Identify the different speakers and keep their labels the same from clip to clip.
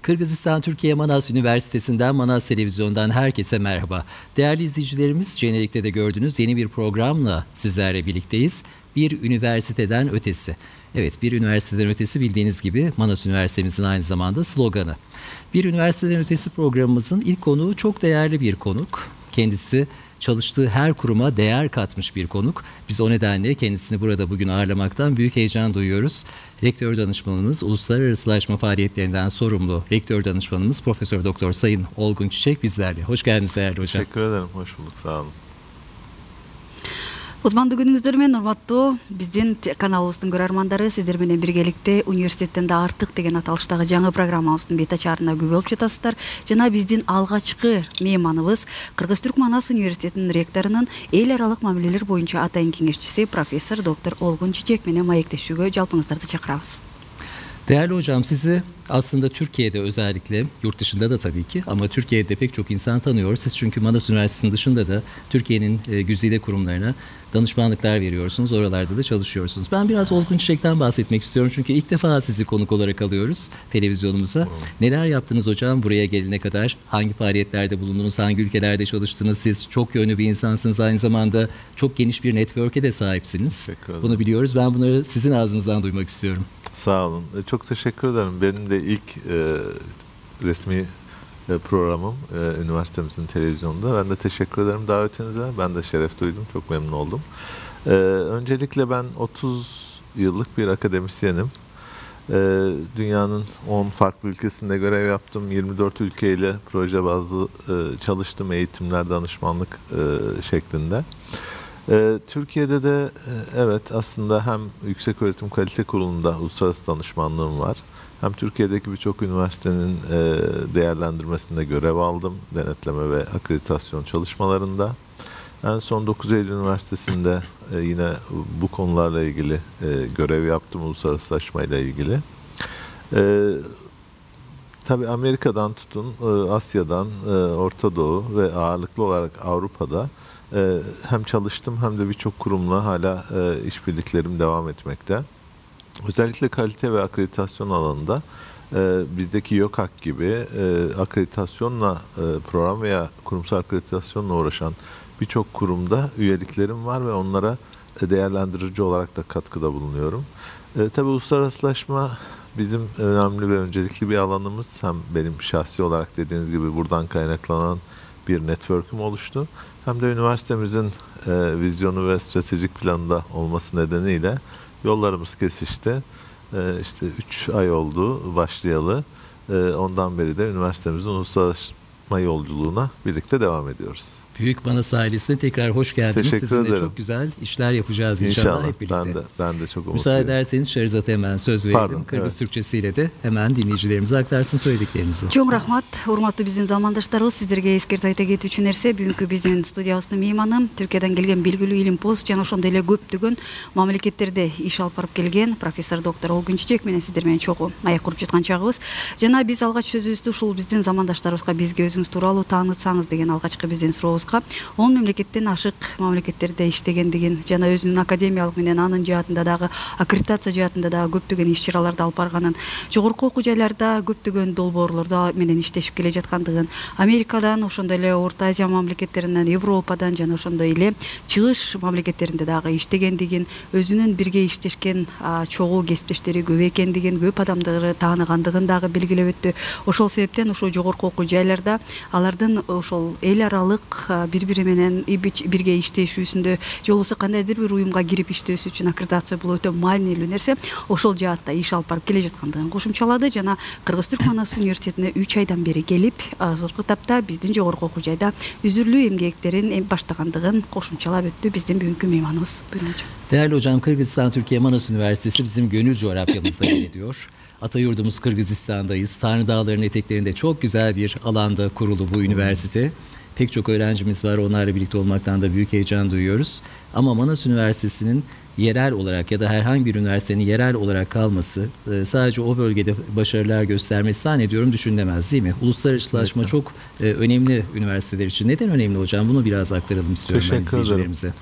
Speaker 1: Kırgızistan Türkiye Manas Üniversitesi'nden, Manas Televizyon'dan herkese merhaba. Değerli izleyicilerimiz, jenerikte de gördüğünüz yeni bir programla sizlerle birlikteyiz. Bir üniversiteden ötesi. Evet, bir üniversiteden ötesi bildiğiniz gibi Manas Üniversitemizin aynı zamanda sloganı. Bir üniversiteden ötesi programımızın ilk konuğu çok değerli bir konuk. Kendisi çalıştığı her kuruma değer katmış bir konuk. Biz o nedenle kendisini burada bugün ağırlamaktan büyük heyecan duyuyoruz. Rektör danışmanımız, uluslararasılaşma faaliyetlerinden sorumlu rektör danışmanımız Profesör Doktor Sayın Olgun Çiçek bizlerle. Hoş geldiniz değerli hocam.
Speaker 2: Teşekkür ederim, hoş bulduk, sağ olun.
Speaker 3: Кутмандуу күнүңүздөр менен урматтуу биздин каналыбыздын көрөрмандары, сиздер менен биргеликте университеттен да артык деген аталыштагы жаңы программабыздын бет ачаарына күбө болуп жатасыздар. Жана биздин алгачкы мейманыбыз Кыргыз-Түрк Манас университетинин ректорунун эл аралык мамилелер боюнча атайын кеңешчиси профессор доктор Olgun Çiçek менен маектешүүгө жалпыңыздарды чакырабыз.
Speaker 1: Değerli hocam, sizi aslında Türkiye'de, özellikle yurt dışında da tabii ki, ama Türkiye'de pek çok insan tanıyor. Siz çünkü Manas Üniversitesi'nin dışında da Türkiye'nin güzide kurumlarına danışmanlıklar veriyorsunuz. Oralarda da çalışıyorsunuz. Ben biraz Olgun Çiçek'ten bahsetmek istiyorum. Çünkü ilk defa sizi konuk olarak alıyoruz televizyonumuza. Neler yaptınız hocam buraya gelene kadar? Hangi faaliyetlerde bulundunuz? Hangi ülkelerde çalıştınız? Siz çok yönlü bir insansınız. Aynı zamanda çok geniş bir network'e de sahipsiniz. Bunu biliyoruz. Ben bunları sizin ağzınızdan duymak istiyorum.
Speaker 2: Sağ olun. Çok teşekkür ederim. Benim de ilk resmi programım üniversitemizin televizyonunda. Ben de teşekkür ederim davetinize. Ben de şeref duydum. Çok memnun oldum. Öncelikle ben 30 yıllık bir akademisyenim. Dünyanın 10 farklı ülkesinde görev yaptım. 24 ülkeyle proje bazlı çalıştım. Eğitimler, danışmanlık şeklinde. Türkiye'de de evet, aslında hem Yükseköğretim Kalite Kurulu'nda uluslararası danışmanlığım var. Hem Türkiye'deki birçok üniversitenin değerlendirmesinde görev aldım. Denetleme ve akreditasyon çalışmalarında. En son 9 Eylül Üniversitesi'nde yine bu konularla ilgili görev yaptım, uluslararasılaşma ile ilgili. Tabii Amerika'dan tutun, Asya'dan, Orta Doğu ve ağırlıklı olarak Avrupa'da hem çalıştım hem de birçok kurumla hala işbirliklerim devam etmekte. Özellikle kalite ve akreditasyon alanında bizdeki YÖKAK gibi akreditasyonla, program veya kurumsal akreditasyonla uğraşan birçok kurumda üyeliklerim var ve onlara değerlendirici olarak da katkıda bulunuyorum. Tabii uluslararasılaşma bizim önemli ve öncelikli bir alanımız. Hem benim şahsi olarak dediğiniz gibi buradan kaynaklanan bir network'üm oluştu. Hem de üniversitemizin vizyonu ve stratejik planında olması nedeniyle yollarımız kesişti. İşte 3 ay oldu başlayalı. Ondan beri de üniversitemizin uluslararasılaşma yolculuğuna birlikte devam ediyoruz.
Speaker 1: Büyük Manas ailesine tekrar hoş geldiniz.
Speaker 2: Teşekkür
Speaker 1: Sizinle
Speaker 2: ederim.
Speaker 1: çok güzel işler yapacağız inşallah hep birlikte.
Speaker 2: Ben de çok umutluyum.
Speaker 1: Müsaade ederseniz Şerizat'a hemen söz verelim.
Speaker 2: Pardon,
Speaker 1: Kırgız Türkçesiyle de hemen dinleyicilerimize aktarsın söylediklerinizi.
Speaker 3: Чоң рахмат, урматтуу биздин замандаштарыбыз, сиздерге эскертип айта кетүүчү нерсе, бүгүнкү биздин студиябыздын мейманы Түркиядан келген белгилүү илимпоз жана ошондой эле көптөгөн мамлекеттерде иш алып барып келген профессор доктор Olgun Çiçek менен сиздер менен чогуу маек куруп жаткан чагыбыз. Жана биз алгач сөзүбүздү ушул биздин замандаштарыбызга бизге өзүңүз тууралуу таанытсаңыз деген алгачкы биздин сурообузга 10 мемлекеттен ашык мамлекеттерде иштегендигин жана өзүнүн академиялык менен анын жаатында дагы аккредитация жаатында дагы көптөгөн иш-чараларды алып барганын, жогорку окуу жайларда көптөгөн долбоорлордо менен иштешип келе жаткандыгын, Америкадан, ошондой эле Орто Азия мамлекеттеринен, Европадан жана ошондой эле чыгыш мамлекеттеринде дагы иштегендигин, өзүнүн бирге иштешкен чогуу кесиптештери көп экендигин, көп адамдарды тааныгандыгын дагы белгилеп өттү. Ошол себептен ошол жогорку окуу жайларда алардын ошол эл аралык бири-бири менен бирге иштешүүсүндө же болбосо кандайдыр бир уюмга кирип иштөөсү үчүн аккредитация бул өтө маанилүү нерсе. Ошол жаатта иш алып барып келе жаткандыгын кошумчалады жана Кыргыз-Түрк Манас университетине 3 айдан бери келип, азыркы тапта биздин жогорку окуу жайда үзүрлүү эмгектерин баштагандыгын кошумчалап өттү биздин бүгүнкү мейманыбыз.
Speaker 1: Değerli hocam, Kırgızistan Türkiye Manas Üniversitesi bizim gönül coğrafyamızda yer ediyor. Atayurdumuz Kırgızistan'dayız. Tanrı Dağları'nın eteklerinde çok güzel bir alanda kurulu bu üniversite. Pek çok öğrencimiz var. Onlarla birlikte olmaktan da büyük heyecan duyuyoruz. Ama Manas Üniversitesi'nin yerel olarak ya da herhangi bir üniversitenin yerel olarak kalması, sadece o bölgede başarılar göstermesi zannediyorum düşünülemez, değil mi? Uluslararasılaşma çok önemli üniversiteler için. Neden önemli hocam? Bunu biraz aktaralım istiyorum ben izleyicilerimize.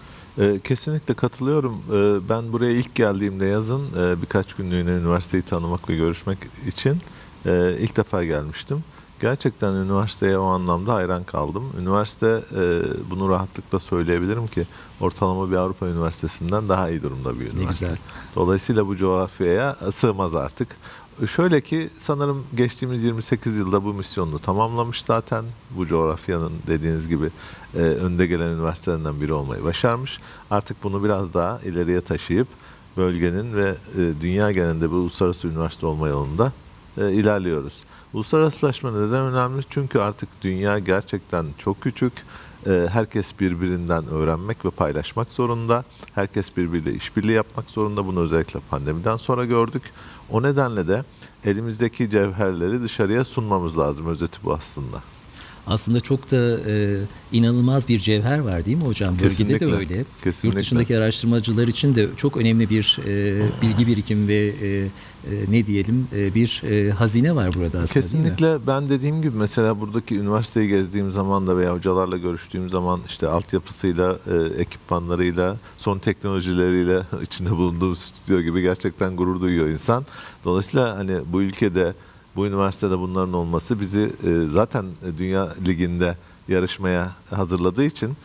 Speaker 2: Kesinlikle katılıyorum. Ben buraya ilk geldiğimde yazın birkaç günlüğüne üniversiteyi tanımak ve görüşmek için İlk defa gelmiştim. Gerçekten üniversiteye o anlamda hayran kaldım. Üniversite, bunu rahatlıkla söyleyebilirim ki, ortalama bir Avrupa üniversitesinden daha iyi durumda bir üniversite.
Speaker 1: Ne güzel.
Speaker 2: Dolayısıyla bu coğrafyaya sığmaz artık. Şöyle ki, sanırım geçtiğimiz 28 yılda bu misyonunu tamamlamış zaten. Bu coğrafyanın dediğiniz gibi önde gelen üniversitelerinden biri olmayı başarmış. Artık bunu biraz daha ileriye taşıyıp bölgenin ve dünya genelinde bir uluslararası üniversite olma yolunda ilerliyoruz. Uluslararasılaşma neden önemli? Çünkü artık dünya gerçekten çok küçük. Herkes birbirinden öğrenmek ve paylaşmak zorunda. Herkes birbiriyle işbirliği yapmak zorunda. Bunu özellikle pandemiden sonra gördük. O nedenle de elimizdeki cevherleri dışarıya sunmamız lazım. Özeti bu aslında.
Speaker 1: Aslında çok da inanılmaz bir cevher var değil mi hocam? Bölgede de öyle.
Speaker 2: Kesinlikle.
Speaker 1: Yurt dışındaki araştırmacılar için de çok önemli bir bilgi birikimi ve ne diyelim bir hazine var burada aslında.
Speaker 2: Kesinlikle. Ben dediğim gibi mesela buradaki üniversiteyi gezdiğim zaman da veya hocalarla görüştüğüm zaman işte altyapısıyla, ekipmanlarıyla, son teknolojileriyle içinde bulunduğu stüdyo gibi gerçekten gurur duyuyor insan. Dolayısıyla hani bu ülkede, bu üniversitede bunların olması bizi zaten Dünya Ligi'nde yarışmaya hazırladığı için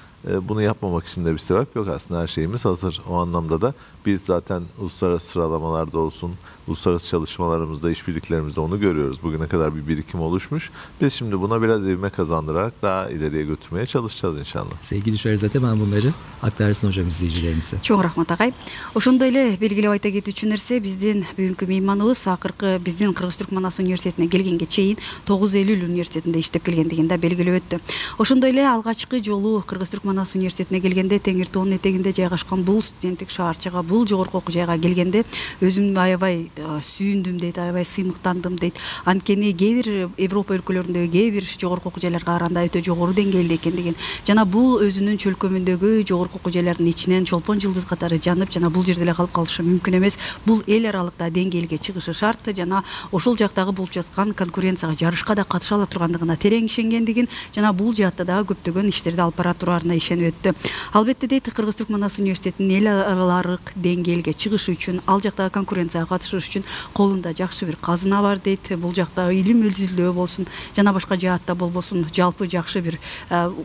Speaker 2: bunu yapmamak için de bir sebep yok. Aslında her şeyimiz hazır. O anlamda da biz zaten uluslararası sıralamalarda olsun, uluslararası çalışmalarımızda, işbirliklerimizde onu görüyoruz. Bugüne kadar bir birikim oluşmuş. Biz şimdi buna biraz ivme kazandırarak daha ileriye götürmeye çalışacağız inşallah.
Speaker 1: Sevgili Şerzat, hemen bunları aktarsın hocam izleyicilerimize.
Speaker 3: Чоң рахмат агай. Ошондой эле белгилеп айта кетүүчү нерсе, биздин бүгүнкү мейманыбыз акыркы биздин Кыргыз-Түркманас университетине келгенге чейин 9 Eylül университетинде иштеп келгендигин да белгилеп өттү. Ошондой эле алгачкы жолу Кыргыз-Түркманас университетине келгенде, Теңир тоонун этегинде жайгашкан бул студенттик шаарчага, бул жогорку окуу жайга келгенде өзүм аябай сүйүндүм дейт, аябай сыймыктандым дейт. Анткени кээ бир Европа өлкөлөрүндөгү кээ бир жогорку окуу жайларга караганда өтө жогору деңгээлде экендигин, жана бул өзүнүн чөлкөмүндөгү жогорку окуу жайлардын ичинен чолпон жылдыз катары жанып, жана бул жерде эле калып калышы мүмкүн эмес. Бул эл аралыкта деңгээлге чыгышы шарт, жана ошол жактагы болуп жаткан конкуренцияга, жарышка да катыша ала тургандыгына терең ишенгендигин, жана бул жаатта дагы көптөгөн иштерди алып бара турарына ишенип өттү. Албетте дейт, Кыргыз-Түркманас университетинин эл аралык деңгээлге чыгышы үчүн, ал жактагы конкуренцияга катышыш үчүн колунда жакшы бир казына бар дейт. Бул жакта илим өзүлдөө болсун, жана башка жаатта болбосун, жалпы жакшы бир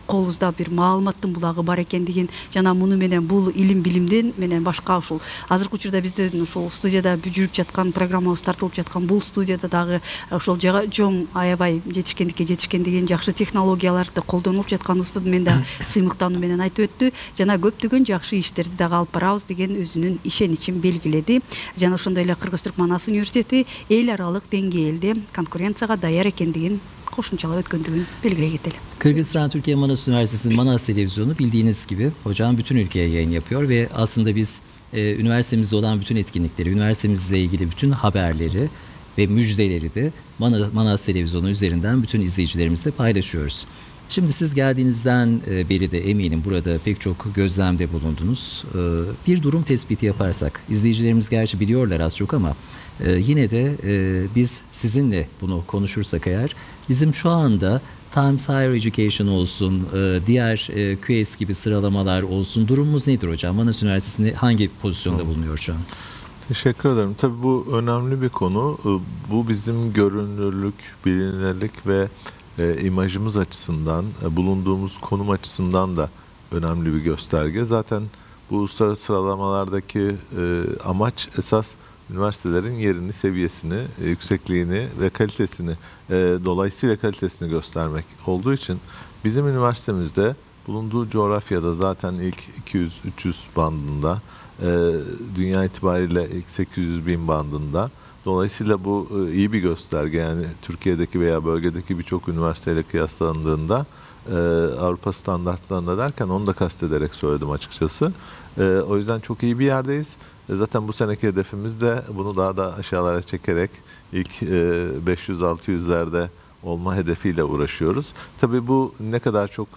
Speaker 3: колубузда бир маалыматтын булагы бар экендигин, жана муну менен бул илим билимдин менен башка ушул азыркы учурда биздин ушул студияда жүрүп жаткан, программабыз тартылып жаткан бул студияда дагы ошол чоң аябай жетишкендигин, жакшы технологияларды колдонуп жатканыбызды мен да сыймыктануу менен айтып өттү, жана көптөгөн жакшы иштерди дагы алып барабыз деген өзүнүн ишеничин белгиледи. Жана ошондой эле Кыргыз-Түркманас университети эл аралык деңгээлде конкуренцияга даяр экендигин, кошумчалап өткөндүгүн белгилей кетели.
Speaker 1: Kırgızistan Türkiye Manas Üniversitesi'nin Manas Televizyonu bildiğiniz gibi hocam bütün ülkeye yayın yapıyor ve aslında biz üniversitemizde olan bütün etkinlikleri, üniversitemizle ilgili bütün haberleri ve müjdeleri de Manas Televizyonu üzerinden bütün izleyicilerimizle paylaşıyoruz. Şimdi siz geldiğinizden beri de eminim burada pek çok gözlemde bulundunuz. Bir durum tespiti yaparsak, izleyicilerimiz gerçi biliyorlar az çok ama yine de biz sizinle bunu konuşursak eğer, bizim şu anda Times Higher Education olsun, diğer QS gibi sıralamalar olsun, durumumuz nedir hocam? Manas Üniversitesi'nde hangi pozisyonda bulunuyor şu an?
Speaker 2: Teşekkür ederim. Tabii bu önemli bir konu. Bu bizim görünürlük, bilinirlik ve imajımız açısından, bulunduğumuz konum açısından da önemli bir gösterge. Zaten bu uluslararası sıralamalardaki amaç esas üniversitelerin yerini, seviyesini, yüksekliğini ve kalitesini, dolayısıyla kalitesini göstermek olduğu için bizim üniversitemizde bulunduğu coğrafyada zaten ilk 200-300 bandında, dünya itibariyle ilk 800.000 bandında. Dolayısıyla bu iyi bir gösterge. Yani Türkiye'deki veya bölgedeki birçok üniversiteyle kıyaslandığında Avrupa standartlarında derken onu da kastederek söyledim açıkçası. O yüzden çok iyi bir yerdeyiz. Zaten bu seneki hedefimiz de bunu daha da aşağılara çekerek ilk 500-600'lerde olma hedefiyle uğraşıyoruz. Tabii bu ne kadar çok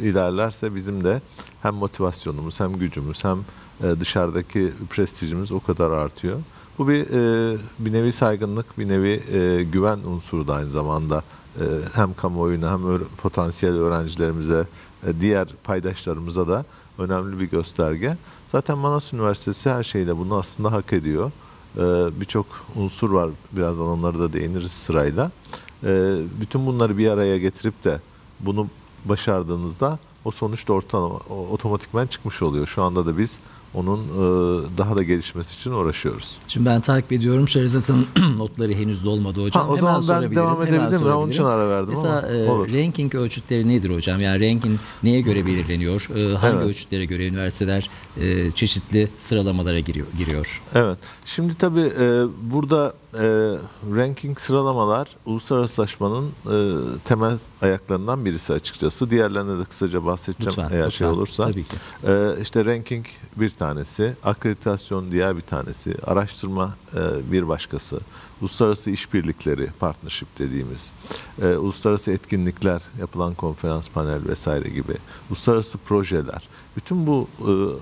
Speaker 2: ilerlerse bizim de hem motivasyonumuz, hem gücümüz, hem dışarıdaki prestijimiz o kadar artıyor. Bu bir nevi saygınlık, bir nevi güven unsuru da aynı zamanda hem kamuoyuna hem potansiyel öğrencilerimize, diğer paydaşlarımıza da önemli bir gösterge. Zaten Manas Üniversitesi her şeyle bunu aslında hak ediyor. Birçok unsur var. Birazdan onları da değiniriz sırayla. Bütün bunları bir araya getirip de bunu başardığınızda o sonuç da otomatikman çıkmış oluyor. Şu anda da biz onun daha da gelişmesi için uğraşıyoruz.
Speaker 1: Şimdi ben takip ediyorum. Şerzat'ın notları henüz dolmadı hocam.
Speaker 2: O zaman ben devam edebilirim. Ben onun için ara verdim.
Speaker 1: Mesela ranking ölçütleri nedir hocam? Yani ranking neye göre belirleniyor? Hangi ölçütlere göre üniversiteler çeşitli sıralamalara giriyor?
Speaker 2: Evet. Şimdi tabii burada ranking sıralamalar uluslararasılaşmanın temel ayaklarından birisi açıkçası. Diğerlerine de kısaca bahsedeceğim eğer şey olursa.
Speaker 1: Tabii ki.
Speaker 2: İşte ranking bir tanesi, akreditasyon diğer bir tanesi, araştırma bir başkası, uluslararası işbirlikleri, partnership dediğimiz, uluslararası etkinlikler, yapılan konferans, panel vesaire gibi, uluslararası projeler. Bütün bu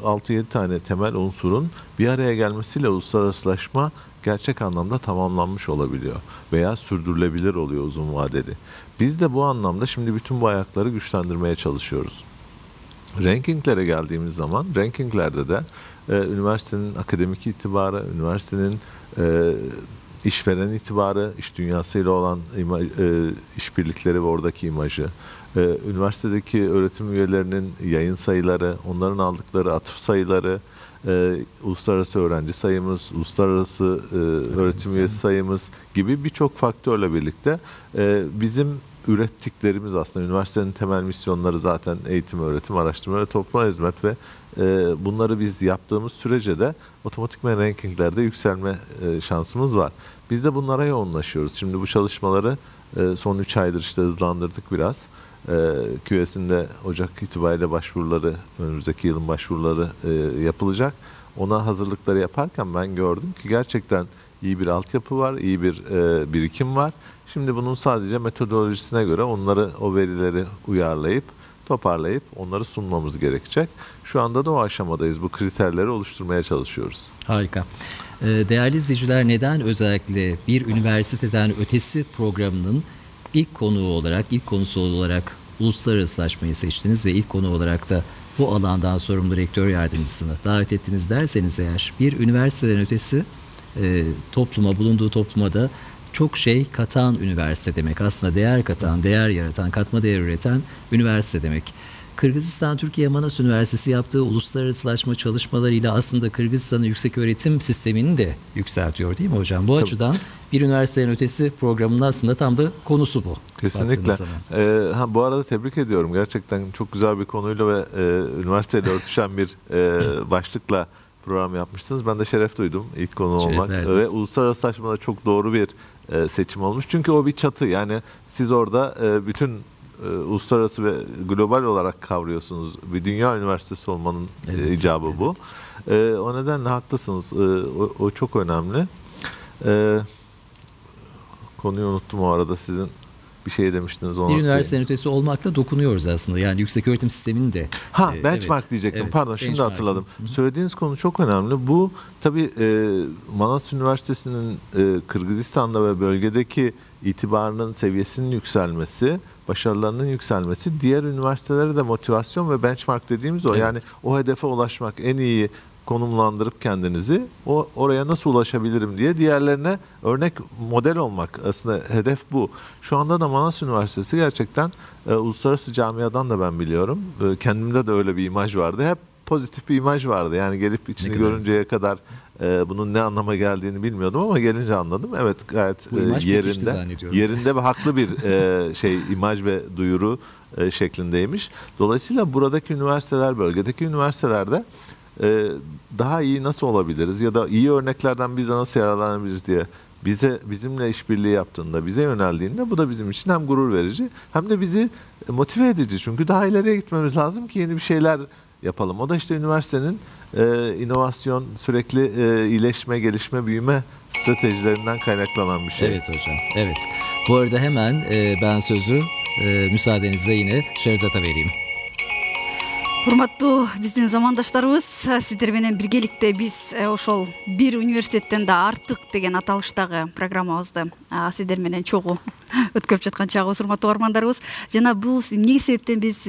Speaker 2: 6-7 tane temel unsurun bir araya gelmesiyle uluslararasılaşma gerçek anlamda tamamlanmış olabiliyor veya sürdürülebilir oluyor uzun vadeli. Biz de bu anlamda şimdi bütün bu ayakları güçlendirmeye çalışıyoruz. Rankinglere geldiğimiz zaman, rankinglerde de üniversitenin akademik itibarı, üniversitenin işveren itibarı, iş dünyasıyla olan işbirlikleri ve oradaki imajı, üniversitedeki öğretim üyelerinin yayın sayıları, onların aldıkları atıf sayıları, uluslararası öğrenci sayımız, uluslararası öğretim üyesi sayımız gibi birçok faktörle birlikte bizim ürettiklerimiz aslında üniversitenin temel misyonları zaten eğitim, öğretim, araştırma ve topluma hizmet ve bunları biz yaptığımız sürece de otomatikman rankinglerde yükselme şansımız var. Biz de bunlara yoğunlaşıyoruz. Şimdi bu çalışmaları son 3 aydır işte hızlandırdık biraz. QS'inde Ocak itibariyle başvuruları, önümüzdeki yılın başvuruları yapılacak. Ona hazırlıkları yaparken ben gördüm ki gerçekten iyi bir altyapı var, iyi bir birikim var. Şimdi bunun sadece metodolojisine göre onları, o verileri uyarlayıp, toparlayıp onları sunmamız gerekecek. Şu anda da o aşamadayız. Bu kriterleri oluşturmaya çalışıyoruz.
Speaker 1: Harika. Değerli izleyiciler, neden özellikle bir üniversiteden ötesi programının ilk konusu olarak uluslararasılaşmayı seçtiniz ve ilk konu olarak da bu alandan sorumlu rektör yardımcısını davet ettiniz derseniz eğer, bir üniversiteden ötesi bulunduğu topluma da çok şey katan üniversite demek. Aslında değer katan, değer yaratan, katma değer üreten üniversite demek. Kırgızistan Türkiye Manas Üniversitesi yaptığı uluslararasılaşma çalışmalarıyla aslında Kırgızistan'ın yüksek sistemini de yükseltiyor değil mi hocam? Bu açıdan bir üniversitenin ötesi programının aslında tam da konusu bu.
Speaker 2: Kesinlikle. Bu arada tebrik ediyorum. Gerçekten çok güzel bir konuyla ve üniversiteyle örtüşen bir başlıkla program yapmışsınız. Ben de şeref duydum ilk konu olmak. Ve uluslararasılaşmada çok doğru bir seçim olmuş. Çünkü o bir çatı. Yani siz orada bütün uluslararası ve global olarak kavruyorsunuz. Bir dünya üniversitesi olmanın icabı bu. O nedenle haklısınız. O çok önemli. Konuyu unuttum o arada, sizin bir şey demiştiniz.
Speaker 1: Bir üniversitenin ötesi olmakla dokunuyoruz aslında. Yani yüksek öğretim sisteminin de.
Speaker 2: Benchmark diyecektim. Pardon, şimdi hatırladım. Söylediğiniz konu çok önemli. Bu tabii Manas Üniversitesi'nin Kırgızistan'da ve bölgedeki itibarının seviyesinin yükselmesi, başarılarının yükselmesi diğer üniversitelere de motivasyon ve benchmark dediğimiz o. Evet. Yani o hedefe ulaşmak, en iyi konumlandırıp kendinizi oraya nasıl ulaşabilirim diye diğerlerine örnek model olmak, aslında hedef bu. Şu anda da Manas Üniversitesi gerçekten uluslararası camiadan da ben biliyorum. Kendimde de öyle bir imaj vardı. Hep pozitif bir imaj vardı. Yani gelip içini görünceye kadar bunun ne anlama geldiğini bilmiyordum ama gelince anladım. Evet, gayet yerinde ve haklı bir imaj ve duyuru şeklindeymiş. Dolayısıyla buradaki üniversiteler, bölgedeki üniversitelerde daha iyi nasıl olabiliriz ya da iyi örneklerden biz de nasıl yararlanabiliriz diye bizimle işbirliği yaptığında, bize yöneldiğinde bu da bizim için hem gurur verici hem de bizi motive edici. Çünkü daha ileriye gitmemiz lazım ki yeni bir şeyler yapalım. O da işte üniversitenin inovasyon, sürekli iyileşme, gelişme, büyüme stratejilerinden kaynaklanan bir şey.
Speaker 1: Evet hocam, evet. Bu arada hemen ben sözü müsaadenizle yine Şerzat'a vereyim.
Speaker 3: Урматтуу биздин замандаштарыбыз, сиздер менен биргеликте биз ошол бир университеттен да артык деген аталыштагы программабызды сиздер менен чогуу өткөрүп жаткан чагыбыз, урматтуу угармандарыбыз. Жана бул эмне себептен биз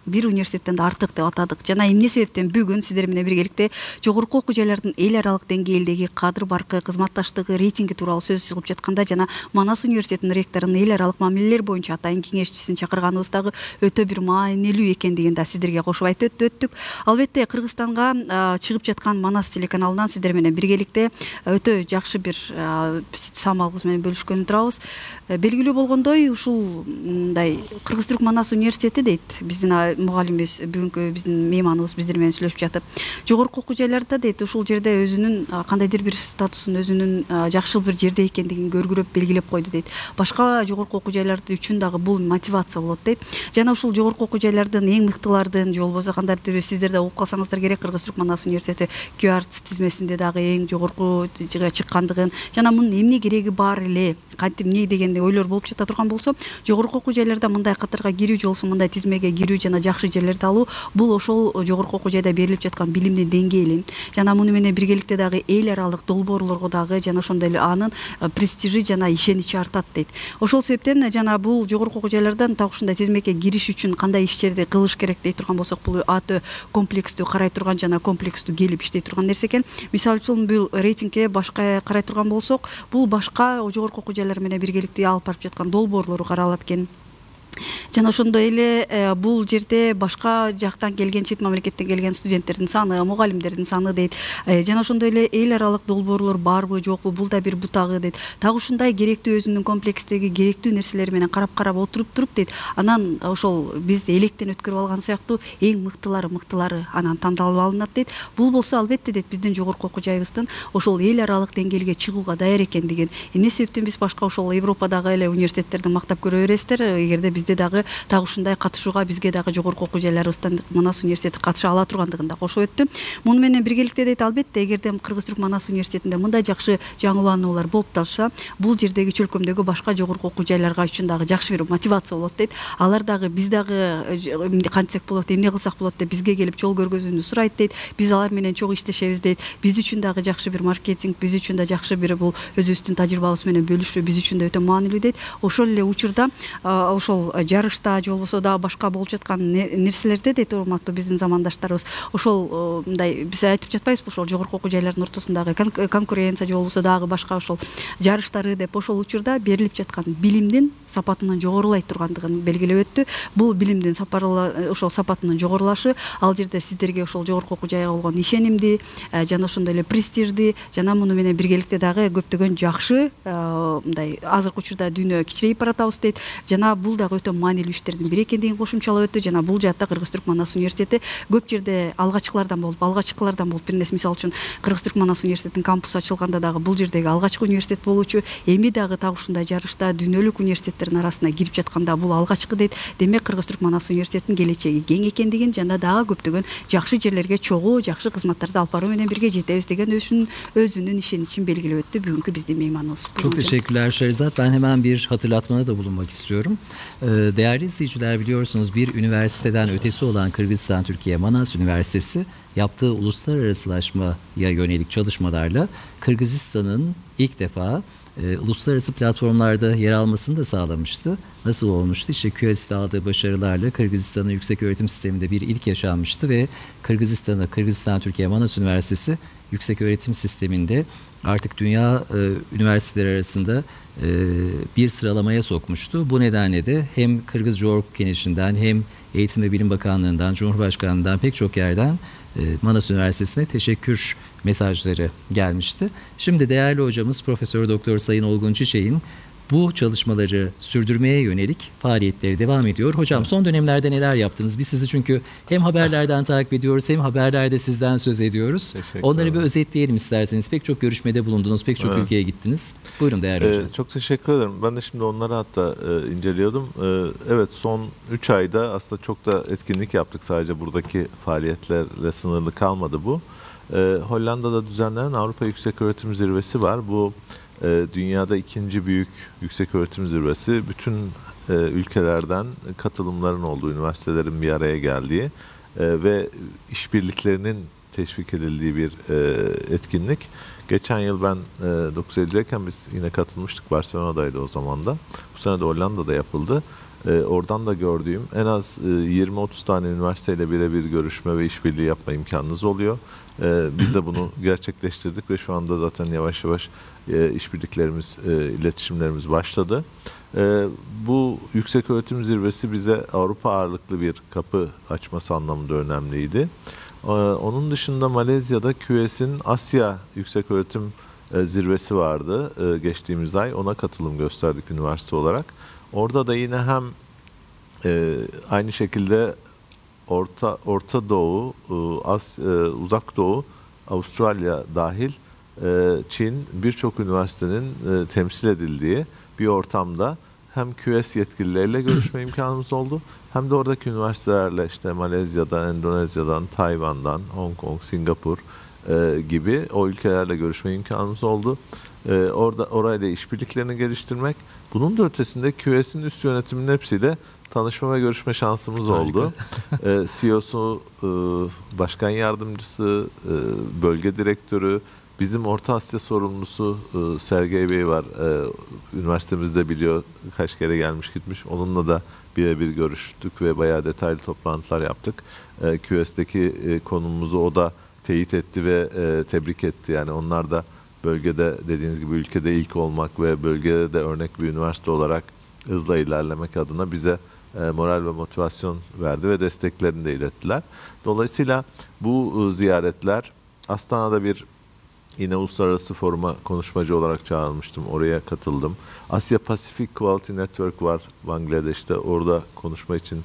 Speaker 3: бир университеттен да артык деп атадык. Жана эмне себептен бүгүн сиздер менен биргеликте жогорку окуу жайлардын эл аралык деңгээлдеги кадыр баркы, кызматташтыгы, рейтинги тууралуу сөз кылып жатканда жана Манас университетинин ректорунун эл аралык мамилелер боюнча атайын кеңешчисин чакырганыбыз дагы өтө бир маанилүү экендигин да сиздерге кошуп айтып өттүк. Албетте Кыргызстанга чыгып жаткан Манас телеканалынан сиздер менен биргеликте өтө жакшы бир самалыбыз менен бөлүшкөнү турабыз. Белгилүү болгондой ушул мындай Кыргыз-Түрк Манас университети дейт биздин мугалимибиз, бүгүнкү биздин мейманыбыз биздер менен сүйлөшүп жатып, жогорку окуу жайларда дейт ушул жерде өзүнүн кандайдыр бир статусун, өзүнүн жакшы бир жерде экендигин көргүрөп белгилеп койду дейт. Башка жогорку окуу жайларды үчүн дагы бул мотивация болот дейт. Жана ушул жогорку окуу жайлардын эң мыктылардын, же болбосо кандайдыр сиздер да угуп калсаңыздар керек, Кыргыз-Түрк Манас университети QArts тизмесинде дагы эң жогорку чыккандыгын, жана мунун эмне кереги бар эле, кантип эмне дегенде ойлор болуп жата турган болсо, жогорку окуу жайларда мындай катарга кирүү же болбосо мындай тизмеге кирүү жана жакшы жерлерди алуу, бул ошол жогорку окуу жайда берилип жаткан билимдин деңгээлин, жана муну менен биргеликте дагы эл аралык долбоорлорго дагы жана ошондой эле анын престижи жана ишеничи артат дейт. Ошол себептен жана бул жогорку окуу жайлардан так ушундай тизмеге кириш үчүн кандай иштерди кылыш керек дей турган болсок, бул өтө комплекстүү карай турган жана комплекстүү келип иштей турган нерсе экен. Мисалы үчүн бул рейтингге башка карай турган болсок, бул башка жогорку окуу жайлар менен биргеликте алып барып жаткан долбоорлору каралат экен. Жана ошондой эле бул жерде башка жактан келген, чет мамлекеттен келген студенттердин саны, мугалимдердин саны дейт. Жана ошондой эле эл аралык долбоорлор барбы, жокпу, бул да бир бутагы дейт. Так ушундай керектүү өзүнүн комплекстеги керектүү нерселери менен карап отуруп дейт. Анан ошол биз электен өткөрүп алган сыяктуу эң мыктылары анан тандалып алынат дейт. Бул болсо албетте дейт биздин жогорку окуу жайыбыздын ошол эл аралык деңгээлге чыгууга даяр экендигин. Эмне себептен биз башка ошол Европадагы эле университеттерди мактап көрө бересиздер, эгерде бизде дагы так ушундай катышууга бизге дагы жогорку окуу жайларыбыздан Манас университети катыша ала тургандыгын да кошуп өттүм. Муну менен биргеликте дейт, албетте эгерде Кыргыз-Түрк Манас университетинде мындай жакшы жаңылануулар болуп турса, бул жердеги чөлкөмдөгү башка жогорку окуу жайларга үчүн дагы жакшы бир мотивация болот дейт. Алар дагы биз дагы кантсек болот, эмне кылсак болот деп бизге келип жол көргөзүүнү сурайт дейт. Биз алар менен чогуу иштешебиз дейт. Биз үчүн дагы жакшы бир маркетинг, биз үчүн да жакшы бир бул өзүбүздүн тажрыйбабыз менен бөлүшүү биз үчүн да өтө маанилүү дейт. Ошол эле учурда ошол жарышта же болбосо дагы башка болуп жаткан нерселерде дейт, урматтуу биздин замандаштарыбыз, ошол мындай биз айтып жатпайбызбы, ошол жогорку окуу жайлардын ортосундагы конкуренция же болбосо дагы башка ошол жарыштары деп, ошол учурда берилип жаткан билимдин сапатынын жогорулай тургандыгын белгилеп өттү. Бул билимдин ошол сапатынын жогорулашы ал жерде сиздерге ошол жогорку окуу жайга болгон ишенимди жана ошондой эле престижди жана муну менен биргеликте дагы көптөгөн жакшы мындай азыркы учурда дүйнө кичирейип баратабыз дейт. Жана бул дагы өтө маанилүү иштердин бири экендигин кошумчалап өттү. Жана бул жаатта Кыргыз-Түрк Манас университети көп жерде алгачкылардан болуп бир нерсе, мисалы үчүн Кыргыз-Түрк Манас университетинин кампусу ачылганда дагы бул жердеги алгачкы университет болуучу, эми дагы так ушундай жарышта дүйнөлүк университеттердин арасына кирип жатканда бул алгачкы дейт. Демек Кыргыз-Түрк Манас университетинин келечеги кең экендигин жана дагы көптөгөн жакшы жерлерге чогуу жакшы кызматтарды алып баруу менен бирге жетебиз деген өзүнүн ишеничин белгилеп өттү бүгүнкү биздин мейманыбыз.
Speaker 1: Çok teşekkürler Şehrizat. Ben hemen bir hatırlatmada da bulunmak istiyorum. Değerli izleyiciler, biliyorsunuz bir üniversiteden ötesi olan Kırgızistan Türkiye Manas Üniversitesi yaptığı uluslararasılaşmaya yönelik çalışmalarla Kırgızistan'ın ilk defa uluslararası platformlarda yer almasını da sağlamıştı. Nasıl olmuştu? İşte QS'de aldığı başarılarla Kırgızistan'ın yüksek öğretim sisteminde bir ilk yaşanmıştı ve Kırgızistan Türkiye Manas Üniversitesi yüksek öğretim sisteminde artık dünya üniversiteleri arasında bir sıralamaya sokmuştu. Bu nedenle de hem Kırgız Coğrafya Kenişi'nden hem Eğitim ve Bilim Bakanlığı'ndan, Cumhurbaşkanlığı'ndan pek çok yerden Manas Üniversitesi'ne teşekkür mesajları gelmişti. Şimdi değerli hocamız Profesör Doktor Sayın Olgun Çiçek'in bu çalışmaları sürdürmeye yönelik faaliyetleri devam ediyor. Hocam son dönemlerde neler yaptınız? Biz sizi çünkü hem haberlerden takip ediyoruz hem haberlerde sizden söz ediyoruz. Onları bir özetleyelim isterseniz. Pek çok görüşmede bulundunuz, pek çok ülkeye gittiniz. Buyurun değerli hocam.
Speaker 2: Çok teşekkür ederim. Ben de şimdi onları hatta inceliyordum. Evet, son 3 ayda aslında çok da etkinlik yaptık. Sadece buradaki faaliyetlerle sınırlı kalmadı bu. Hollanda'da düzenlenen Avrupa Yükseköğretim Zirvesi var. Bu dünyada ikinci büyük yükseköğretim zirvesi. Bütün ülkelerden katılımların olduğu, üniversitelerin bir araya geldiği ve işbirliklerinin teşvik edildiği bir etkinlik. Geçen yıl ben 9 Eylül'deyken biz yine katılmıştık. Barcelona'daydı o zaman da. Bu sene de Hollanda'da yapıldı. oradan da gördüğüm en az 20-30 tane üniversiteyle birebir görüşme ve işbirliği yapma imkanınız oluyor. Biz de bunu gerçekleştirdik ve şu anda zaten yavaş yavaş işbirliklerimiz, iletişimlerimiz başladı. Bu yükseköğretim zirvesi bize Avrupa ağırlıklı bir kapı açması anlamında önemliydi. Onun dışında Malezya'da QS'in Asya Yükseköğretim Zirvesi vardı geçtiğimiz ay. Ona katılım gösterdik üniversite olarak. Orada da yine hem aynı şekilde Orta Doğu, Uzak Doğu, Avustralya dahil Çin birçok üniversitenin temsil edildiği bir ortamda hem QS yetkilileriyle görüşme imkanımız oldu, hem de oradaki üniversitelerle işte Malezya'dan, Endonezya'dan, Tayvan'dan, Hong Kong, Singapur gibi o ülkelerle görüşme imkanımız oldu. Orayla işbirliklerini geliştirmek. Bunun da ötesinde QS'in üst yönetiminin hepsiyle tanışma ve görüşme şansımız oldu. CEO'su, başkan yardımcısı, bölge direktörü, bizim Orta Asya sorumlusu Sergey Bey var. Üniversitemizde biliyor, kaç kere gelmiş gitmiş. Onunla da birebir görüştük ve bayağı detaylı toplantılar yaptık. QS'teki konumumuzu o da teyit etti ve tebrik etti. Yani onlar da bölgede, dediğiniz gibi ülkede ilk olmak ve bölgede de örnek bir üniversite olarak hızla ilerlemek adına bize moral ve motivasyon verdi ve desteklerini de ilettiler. Dolayısıyla bu ziyaretler, Astana'da bir yine uluslararası foruma konuşmacı olarak çağrılmıştım. Oraya katıldım. Asya Pacific Quality Network var Bangladeş'te. Orada konuşma için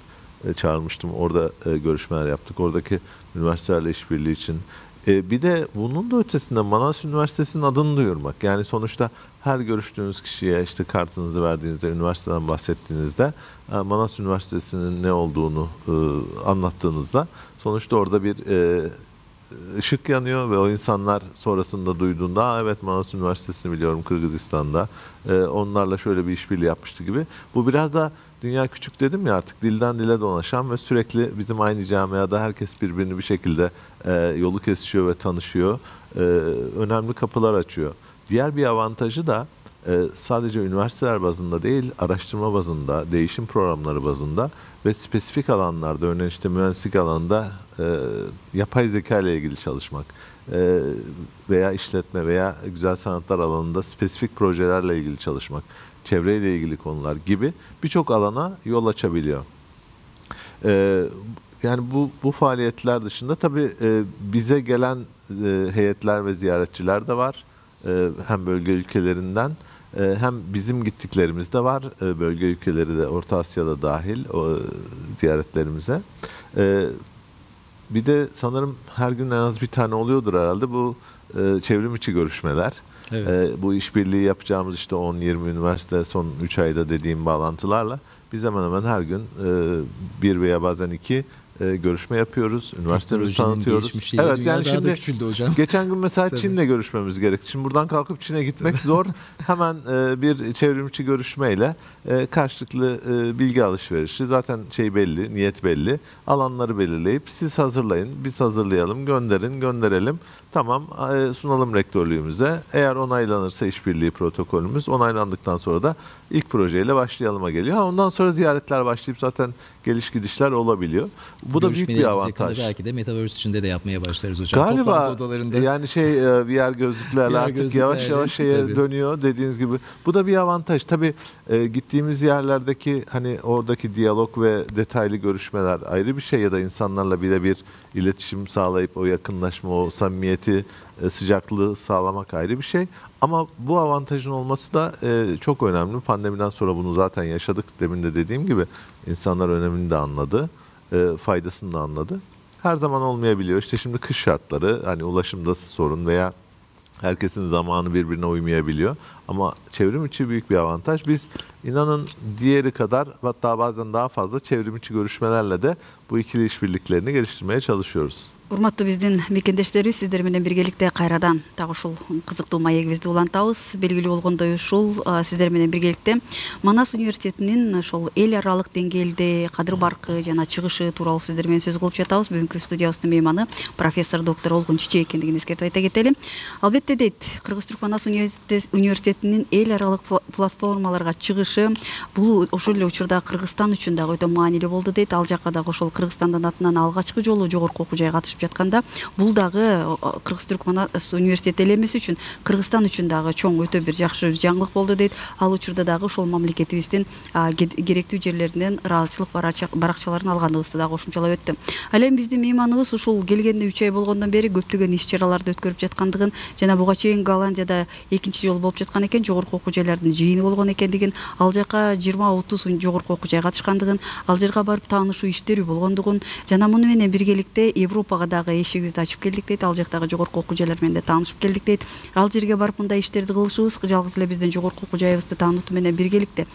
Speaker 2: çağrılmıştım. Orada görüşmeler yaptık. Oradaki üniversitelerle işbirliği için. Bir de bunun da ötesinde Manas Üniversitesi'nin adını duyurmak. Yani sonuçta her görüştüğünüz kişiye işte kartınızı verdiğinizde, üniversiteden bahsettiğinizde Manas Üniversitesi'nin ne olduğunu anlattığınızda sonuçta orada bir ışık yanıyor ve o insanlar sonrasında duyduğunda evet Manas Üniversitesi'ni biliyorum Kırgızistan'da, onlarla şöyle bir işbirliği yapmıştı gibi. Bu biraz da dünya küçük dedim ya, artık dilden dile dolaşan ve sürekli bizim aynı camiada herkes birbirini bir şekilde yolu kesişiyor ve tanışıyor. Önemli kapılar açıyor. Diğer bir avantajı da sadece üniversiteler bazında değil, araştırma bazında, değişim programları bazında ve spesifik alanlarda, örneğin işte mühendislik alanında yapay zeka ile ilgili çalışmak veya işletme veya güzel sanatlar alanında spesifik projelerle ilgili çalışmak, çevreyle ilgili konular gibi birçok alana yol açabiliyor. Yani bu faaliyetler dışında tabii bize gelen heyetler ve ziyaretçiler de var. Hem bölge ülkelerinden hem bizim gittiklerimiz de var. Bölge ülkeleri de Orta Asya'da dahil o ziyaretlerimize. Bir de sanırım her gün en az bir tane oluyordur herhalde bu çevrim içi görüşmeler. Evet. Bu işbirliği yapacağımız işte 10-20 üniversite son 3 ayda dediğim bağlantılarla biz hemen hemen her gün bir veya bazen iki görüşme yapıyoruz. Üniversitemizi tanıtıyoruz. Evet, yani şimdi hocam. Geçen gün mesela Çin'le görüşmemiz gerekti. Şimdi buradan kalkıp Çin'e gitmek zor. Hemen bir çevrimiçi görüşmeyle karşılıklı bilgi alışverişi, zaten şey belli, niyet belli. Alanları belirleyip siz hazırlayın, biz hazırlayalım, gönderelim. Tamam, sunalım rektörlüğümüze. Eğer onaylanırsa işbirliği protokolümüz, onaylandıktan sonra da ilk projeyle başlayalıma geliyor. Ondan sonra ziyaretler başlayıp zaten geliş gidişler olabiliyor. Bu da büyük bir avantaj.
Speaker 1: Belki de Metaverse içinde de yapmaya başlarız hocam.
Speaker 2: Galiba yani VR gözlüklerle artık yavaş yavaş şeye dönüyor dediğiniz gibi. Bu da bir avantaj. Tabii gittiğimiz yerlerdeki hani oradaki diyalog ve detaylı görüşmeler ayrı bir şey, ya da insanlarla birebir iletişim sağlayıp o yakınlaşma, o samimiyeti, sıcaklığı sağlamak ayrı bir şey. Ama bu avantajın olması da çok önemli. Pandemiden sonra bunu zaten yaşadık. Demin de dediğim gibi insanlar önemini de anladı, faydasını da anladı. Her zaman olmayabiliyor. İşte şimdi kış şartları, hani ulaşımda sorun veya herkesin zamanı birbirine uymayabiliyor. Ama çevrim içi büyük bir avantaj. Biz inanın diğeri kadar, hatta bazen daha fazla çevrim içi görüşmelerle de bu ikili işbirliklerini geliştirmeye çalışıyoruz.
Speaker 3: Урматтуу биздин мекендештерибиз, сиздер менен биргеликте кайрадан так ушул кызыктуу маегибизди улантабыз. Белгилүү болгондой ушул сиздер менен биргеликте Манас университетинин ошол эл аралык деңгээлде кадыр баркы жана чыгышы тууралуу сиздер менен сөз кылып жатабыз. Бүгүнкү студиябыздын мейманы профессор доктор Олгун Чичек экендигин эскертип айта кетели. Албетте дейт, Кыргыз-Түрк Манас университетинин эл аралык платформаларга чыгышы бул ошол эле учурда Кыргызстан үчүн дагы өтө маанилүү болду дейт. Ал жакка дагы ошол Кыргызстандын атынан алгачкы жолу жогорку окуу жайга катышып жатканда, бул дагы Кыргыз-Түрк Манас университети эле эмес үчүн Кыргызстан үчүн дагы чоң өтө бир жакшы жаңылык болду дейт. Ал учурда дагы ошол мамлекетибиздин керектүү жерлеринен ыраазычылык баракчаларын алганыбызды дагы кошумчалап өттү. Ал эми биздин мейманыбыз ушул келгенине 3 ай болгондон бери көптөгөн иш-чараларды өткөрүп жаткандыгын жана буга чейин Голландияда экинчи жолу болуп жаткан экен, жогорку окуу жайлардын жыйыны болгон экендигин, ал жака 20-30 жогорку окуу жай катышкандыгын, ал жерге барып таанышуу иштери болгондугун жана муну менен биргеликте Европага дагы эшигибизди ачып келдик дейт. Ал жактагы жогорку окуу жайлар менен да таанышып келдик дейт. Ал жерге барып мындай иштерди кылышыбыз жалгыз эле биздин жогорку окуу жайыбызды таанытуу менен биргеликте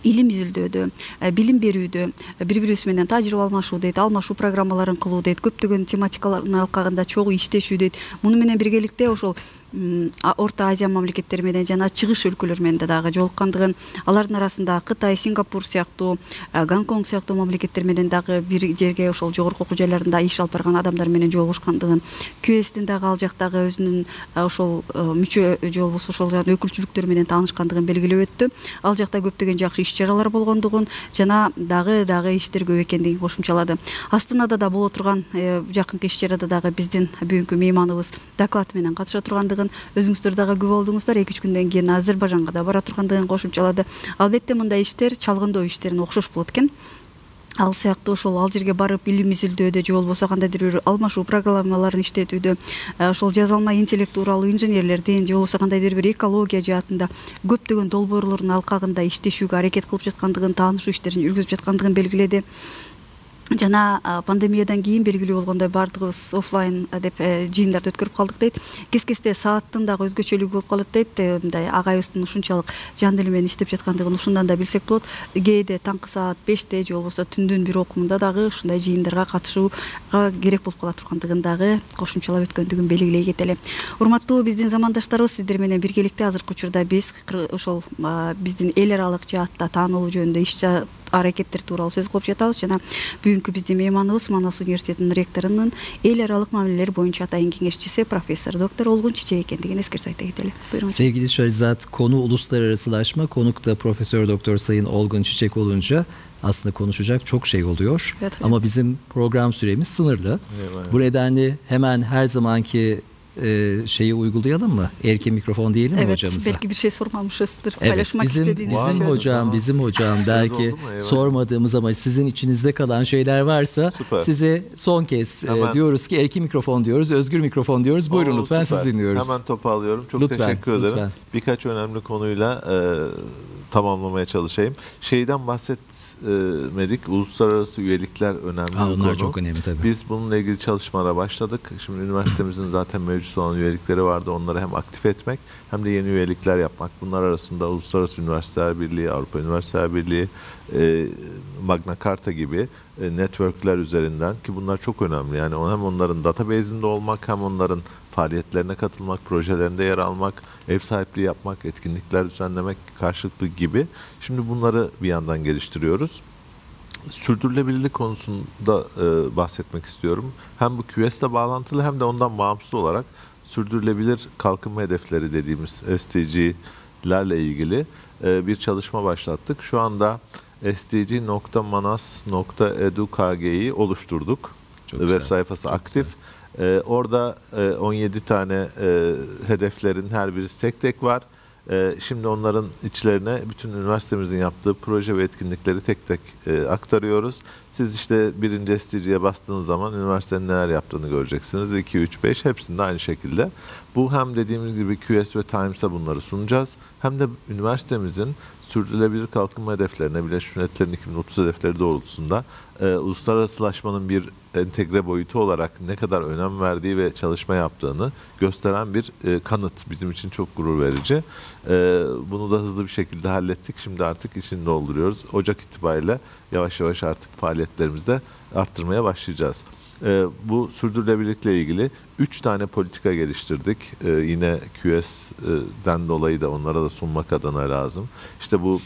Speaker 3: илим изилдөөдө, билим берүүдө бири-бирибиз менен тажрыйба алмашуу дейт, алмашуу программаларын кылуу дейт, көптөгөн тематикалардын алкагында чогуу иштешүү дейт. Муну менен биргеликте ошол Орто Азия мамлекеттери менен жана чыгыш өлкөлөр менен дагы жолуккандыгын, алардын арасында Кытай, Сингапур сыяктуу, Гонконг сыяктуу мамлекеттер менен дагы бир жерге ошол жогорку окуу жайларында иш алып барган адамдар менен жолугушкандыгын, QS-тин дагы ал жактагы өзүнүн ошол мүчө же болбосо ошол өкүлчүлүктөр менен таанышкандыгын белгилеп өттү. Ал жакта көптөгөн жакшы иш-чаралар болгондугун жана дагы иштер көп экендигин кошумчалады. Астанада да боло турган жакынкы иш-чарада дагы биздин бүгүнкү мейманыбыз доклад менен катыша тургандыгын, өзүңүздөр дагы күбө болдуңуздар. 2-3 күндөн кийин Азербайжанга да бара тургандыгын кошумчалады. Албетте мындай иштер чалгындоо иштерине окшош болот экен. Ал сыяктуу ошол ал жерге барып илим изилдөөдө же болбосо кандайдыр бир алмашуу программаларын иштетүүдө, ошол жазалма интеллект тууралуу инженерлердин же болбосо кандайдыр бир экология жаатында көптөгөн долбоорлордун алкагында иштешүүгө аракет кылып жаткандыгын, таанышуу иштерин жүргүзүп жаткандыгын белгиледи. Жана пандемиядан кийин белгилүү болгондой бардыгыбыз офлайн деп жыйындарды өткөрүп калдык дейт. Кез-кезде сааттын дагы өзгөчөлүгү болуп калат дейт. Мындай агайыбыздын ушунчалык жан дили менен иштеп жаткандыгын ушундан да билсек болот. Кээде таңкы саат 5-те же болбосо түндүн бир окумунда дагы ушундай жыйындарга катышууга керек болуп кала тургандыгын дагы кошумчалап өткөндүгүн белгилей кетели. Урматтуу биздин замандаштарыбыз, сиздер менен биргеликте азыркы учурда биз ошол биздин эл аралык жаатта таанылуу жөнүндө иш аракеттер тууралуу сөз кылып жатабыз жана бүгүнкү биздин мейманыбыз Манас университетинин ректорунун эл аралык мамилелер боюнча атайын кеңешчиси профессор доктор Олгун Чичек экендигин эскертип айта кетели. Buyurun.
Speaker 1: Sevgili Şahrizat, konu uluslararasılaşma, konuk da Profesör Doktor Sayın Olgun Çiçek olunca aslında konuşacak çok şey oluyor.
Speaker 3: Evet.
Speaker 1: Ama bizim program süremiz sınırlı.
Speaker 2: Evet.
Speaker 1: Bu nedenle hemen her zamanki şeyi uygulayalım mı? Erke mikrofon diyelim mi hocamıza?
Speaker 3: Evet, belki bir şey sormamışızdır.
Speaker 1: Evet,
Speaker 3: Paylaşmak istediğiniz
Speaker 1: bizim hocam belki sormadığımız ama sizin içinizde kalan şeyler varsa
Speaker 2: Süper.
Speaker 1: size son kez diyoruz ki erke mikrofon diyoruz, özgür mikrofon diyoruz. Buyurun lütfen, siz dinliyoruz.
Speaker 2: Hemen toparlıyorum. Çok
Speaker 1: Lütfen,
Speaker 2: teşekkür ederim.
Speaker 1: lütfen.
Speaker 2: Birkaç önemli konuyla tamamlamaya çalışayım. Şeyden bahsetmedik. Uluslararası üyelikler önemli bir
Speaker 1: onlar
Speaker 2: konu.
Speaker 1: çok önemli tabii.
Speaker 2: Biz bununla ilgili çalışmalara başladık. Şimdi üniversitemizin zaten mevcut olan üyelikleri vardı. Onları hem aktif etmek hem de yeni üyelikler yapmak. Bunlar arasında Uluslararası Üniversiteler Birliği, Avrupa Üniversiteler Birliği, Magna Carta gibi networkler üzerinden, ki bunlar çok önemli. Yani hem onların database'inde olmak, hem onların faaliyetlerine katılmak, projelerinde yer almak, ev sahipliği yapmak, etkinlikler düzenlemek karşılıklı gibi. Şimdi bunları bir yandan geliştiriyoruz. Sürdürülebilirlik konusunda bahsetmek istiyorum. Hem bu QS'le bağlantılı hem de ondan bağımsız olarak sürdürülebilir kalkınma hedefleri dediğimiz SDG'lerle ilgili bir çalışma başlattık. Şu anda sdg.manas.edu.kg'yi oluşturduk. Web sayfası çok aktif. Orada 17 tane hedeflerin her birisi tek tek var. Şimdi onların içlerine bütün üniversitemizin yaptığı proje ve etkinlikleri tek tek aktarıyoruz. Siz işte birinci SDG'ye bastığınız zaman üniversitenin neler yaptığını göreceksiniz. 2, 3, 5 hepsinde aynı şekilde. Bu hem dediğimiz gibi QS ve Times'a bunları sunacağız. Hem de üniversitemizin sürdürülebilir kalkınma hedeflerine, Birleşmiş Milletler'in 2030 hedefleri doğrultusunda uluslararasılaşmanın bir entegre boyutu olarak ne kadar önem verdiği ve çalışma yaptığını gösteren bir kanıt. Bizim için çok gurur verici. Bunu da hızlı bir şekilde hallettik. Şimdi artık içini dolduruyoruz. Ocak itibariyle yavaş yavaş artık faaliyetlerimizi de arttırmaya başlayacağız. Bu sürdürülebilirlikle ilgili 3 tane politika geliştirdik. Yine QS'den dolayı da onlara da sunmak adına lazım. İşte bu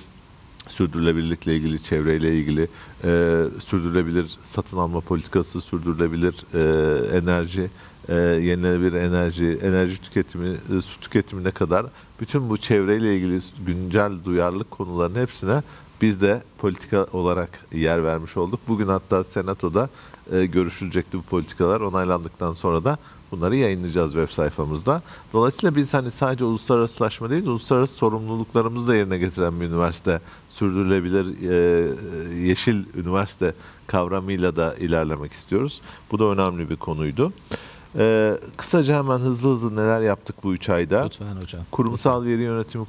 Speaker 2: sürdürülebilirlikle ilgili, çevreyle ilgili sürdürülebilir satın alma politikası, sürdürülebilir enerji, yenilenebilir enerji tüketimi, su tüketimine kadar bütün bu çevreyle ilgili güncel duyarlılık konularının hepsine biz de politika olarak yer vermiş olduk. Bugün hatta Senato'da görüşülecekti bu politikalar. Onaylandıktan sonra da bunları yayınlayacağız web sayfamızda. Dolayısıyla biz hani sadece uluslararasılaşma değil, uluslararası sorumluluklarımızı da yerine getiren bir üniversite, sürdürülebilir yeşil üniversite kavramıyla da ilerlemek istiyoruz. Bu da önemli bir konuydu. Kısaca hemen hızlı neler yaptık bu 3 ayda?
Speaker 1: Lütfen hocam.
Speaker 2: Kurumsal veri yönetimi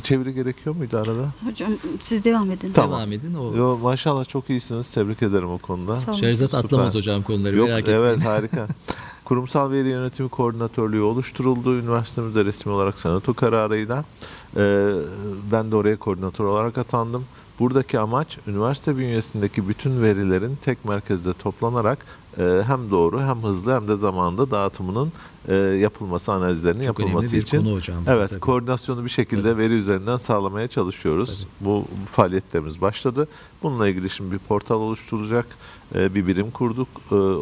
Speaker 2: çeviri gerekiyor muydu arada?
Speaker 3: Hocam siz devam edin.
Speaker 2: Tamam.
Speaker 1: Devam edin.
Speaker 2: Yo, maşallah çok iyisiniz. Tebrik ederim o konuda.
Speaker 3: Sağ olun.
Speaker 1: Şehrazat atlamaz hocam konuları,
Speaker 2: Yok,
Speaker 1: merak etmeyin.
Speaker 2: evet harika. Kurumsal veri yönetimi koordinatörlüğü oluşturuldu. Üniversitemizde resmi olarak senato kararıyla. Ben de oraya koordinatör olarak atandım. Buradaki amaç üniversite bünyesindeki bütün verilerin tek merkezde toplanarak hem doğru hem hızlı hem de zamanında dağıtımının yapılması, analizlerinin
Speaker 1: Çok
Speaker 2: yapılması
Speaker 1: önemli bir
Speaker 2: için.
Speaker 1: konu hocam.
Speaker 2: Evet,
Speaker 1: Tabii.
Speaker 2: koordinasyonu bir şekilde veri üzerinden sağlamaya çalışıyoruz. Bu faaliyetlerimiz başladı. Bununla ilgili şimdi bir portal oluşturulacak, bir birim kurduk.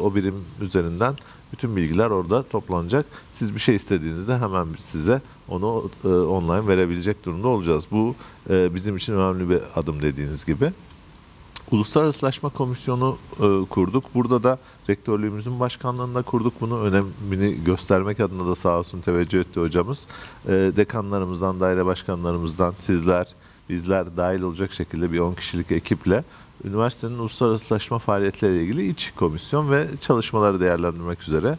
Speaker 2: O birim üzerinden bütün bilgiler orada toplanacak. Siz bir şey istediğinizde hemen size onu online verebilecek durumda olacağız. Bu bizim için önemli bir adım dediğiniz gibi. Uluslararasılaşma Komisyonu kurduk. Burada da rektörlüğümüzün başkanlığında kurduk. Bunu önemini göstermek adına da sağ olsun teveccüh etti hocamız. Dekanlarımızdan, daire başkanlarımızdan bizler dahil olacak şekilde bir 10 kişilik ekiple üniversitenin uluslararasılaşma faaliyetleriyle ilgili iç komisyon ve çalışmaları değerlendirmek üzere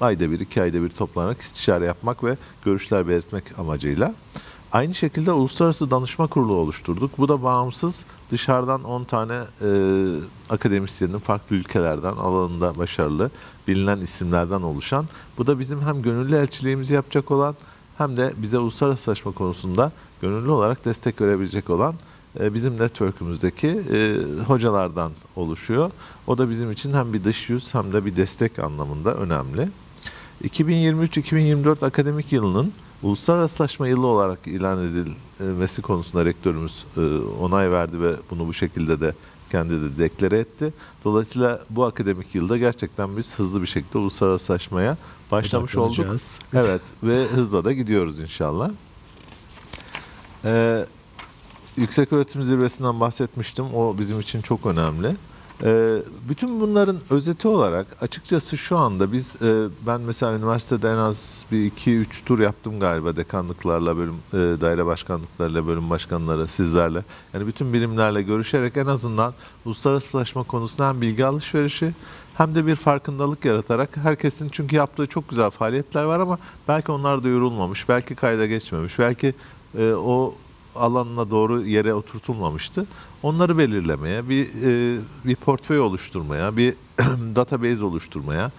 Speaker 2: ayda bir, 2 ayda bir toplanarak istişare yapmak ve görüşler belirtmek amacıyla. Aynı şekilde Uluslararası Danışma Kurulu oluşturduk. Bu da bağımsız, dışarıdan 10 tane akademisyenin farklı ülkelerden, alanında başarılı, bilinen isimlerden oluşan. Bu da bizim hem gönüllü elçiliğimizi yapacak olan hem de bize uluslararasılaşma konusunda gönüllü olarak destek verebilecek olan bizim network'ümüzdeki hocalardan oluşuyor. O da bizim için hem bir dış yüz hem de bir destek anlamında önemli. 2023-2024 akademik yılının uluslararasılaşma yılı olarak ilan edilmesi konusunda rektörümüz onay verdi ve bunu bu şekilde de kendi de deklare etti. Dolayısıyla bu akademik yılda gerçekten biz hızlı bir şekilde uluslararasılaşmaya başlamış olduk. Evet ve hızla da gidiyoruz inşallah. Yükseköğretim zirvesinden bahsetmiştim. O bizim için çok önemli. Bütün bunların özeti olarak açıkçası şu anda biz ben mesela üniversitede en az bir 2-3 tur yaptım galiba dekanlıklarla, bölüm daire başkanlıklarıyla, bölüm başkanları, sizlerle. Yani bütün birimlerle görüşerek en azından uluslararasılaşma konusunda hem bilgi alışverişi hem de bir farkındalık yaratarak herkesin, çünkü yaptığı çok güzel faaliyetler var ama belki onlar da yorulmamış, belki kayda geçmemiş, belki o alanına doğru yere oturtulmamıştı. Onları belirlemeye, bir portföy oluşturmaya, bir database oluşturmaya,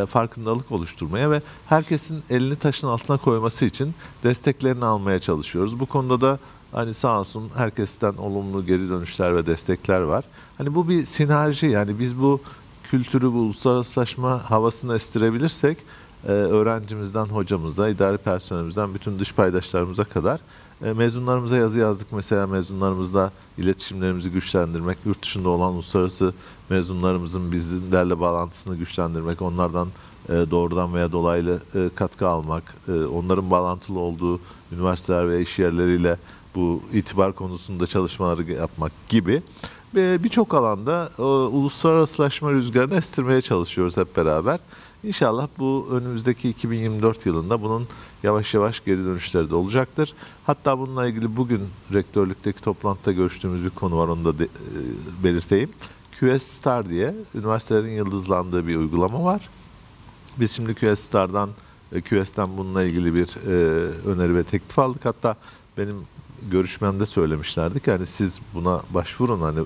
Speaker 2: farkındalık oluşturmaya ve herkesin elini taşın altına koyması için desteklerini almaya çalışıyoruz. Bu konuda da hani sağ olsun herkesten olumlu geri dönüşler ve destekler var. Hani bu bir sinerji, yani biz bu kültürü, bu uluslararasılaşma havasını estirebilirsek öğrencimizden hocamıza, idari personelimizden bütün dış paydaşlarımıza kadar mezunlarımıza yazı yazdık. Mesela mezunlarımızla iletişimlerimizi güçlendirmek, yurt dışında olan uluslararası mezunlarımızın bizlerle bağlantısını güçlendirmek, onlardan doğrudan veya dolaylı katkı almak, onların bağlantılı olduğu üniversiteler ve iş yerleriyle bu itibar konusunda çalışmaları yapmak gibi birçok alanda uluslararasılaşma rüzgarını estirmeye çalışıyoruz hep beraber. İnşallah bu önümüzdeki 2024 yılında bunun yavaş yavaş geri dönüşleri de olacaktır. Hatta bununla ilgili bugün rektörlükteki toplantıda görüştüğümüz bir konu var, onu da belirteyim. QS Star diye üniversitelerin yıldızlandığı bir uygulama var. Biz şimdi QS'ten bununla ilgili bir öneri ve teklif aldık. Hatta benim görüşmemde söylemişlerdi ki hani siz buna başvurun, hani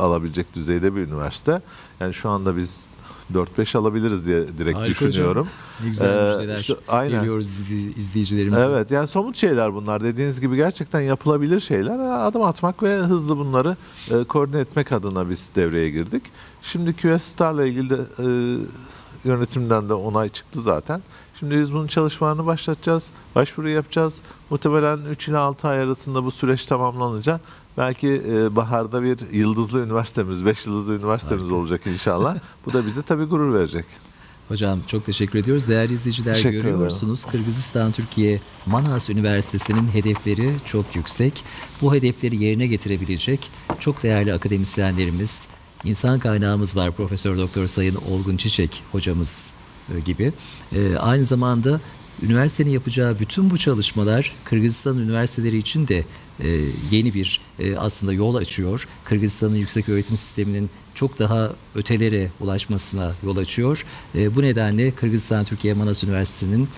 Speaker 2: alabilecek düzeyde bir üniversite. Yani şu anda biz 4-5 alabiliriz diye direkt
Speaker 1: Harika
Speaker 2: düşünüyorum.
Speaker 1: Hocam. Ne güzel müjdeler
Speaker 2: İşte, aynen.
Speaker 1: geliyoruz izleyicilerimize.
Speaker 2: Evet, yani somut şeyler bunlar. Dediğiniz gibi gerçekten yapılabilir şeyler. Adım atmak ve hızlı bunları koordine etmek adına biz devreye girdik. Şimdi QS Star'la ilgili de yönetimden de onay çıktı zaten. Şimdi biz bunun çalışmalarını başlatacağız. Başvuru yapacağız. Muhtemelen 3 ila 6 ay arasında bu süreç tamamlanacak. Belki baharda bir yıldızlı üniversitemiz, 5 yıldızlı üniversitemiz
Speaker 1: Harika.
Speaker 2: olacak inşallah. Bu da bize tabii gurur verecek.
Speaker 1: Hocam çok teşekkür ediyoruz. Değerli izleyiciler,
Speaker 2: Teşekkür
Speaker 1: görüyorsunuz Kırgızistan Türkiye Manas Üniversitesi'nin hedefleri çok yüksek. Bu hedefleri yerine getirebilecek çok değerli akademisyenlerimiz, insan kaynağımız var. Profesör Doktor Sayın Olgun Çiçek hocamız gibi. Aynı zamanda üniversitenin yapacağı bütün bu çalışmalar Kırgızistan üniversiteleri için de yeni bir aslında yol açıyor. Kırgızistan'ın yüksek öğretim sisteminin çok daha ötelere ulaşmasına yol açıyor. Bu nedenle Kırgızistan Türkiye Manas Üniversitesi'nin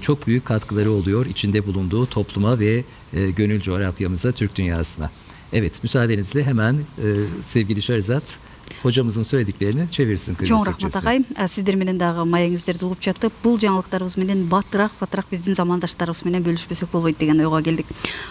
Speaker 1: çok büyük katkıları oluyor içinde bulunduğu topluma ve gönül coğrafyamıza, Türk dünyasına. Evet, müsaadenizle hemen sevgili Şerzat hocamızın söylediklerini çevirsin Kırgız
Speaker 3: Чоң рахмат
Speaker 1: Türkçesine.
Speaker 3: агай. Сиздер менен дагы маегиңиздерди угуп жатып, бул жаңылыктарыбыз менен батыраак биздин замандаштарыбыз менен бөлүшпөсөк болбойт деген ойго келдик.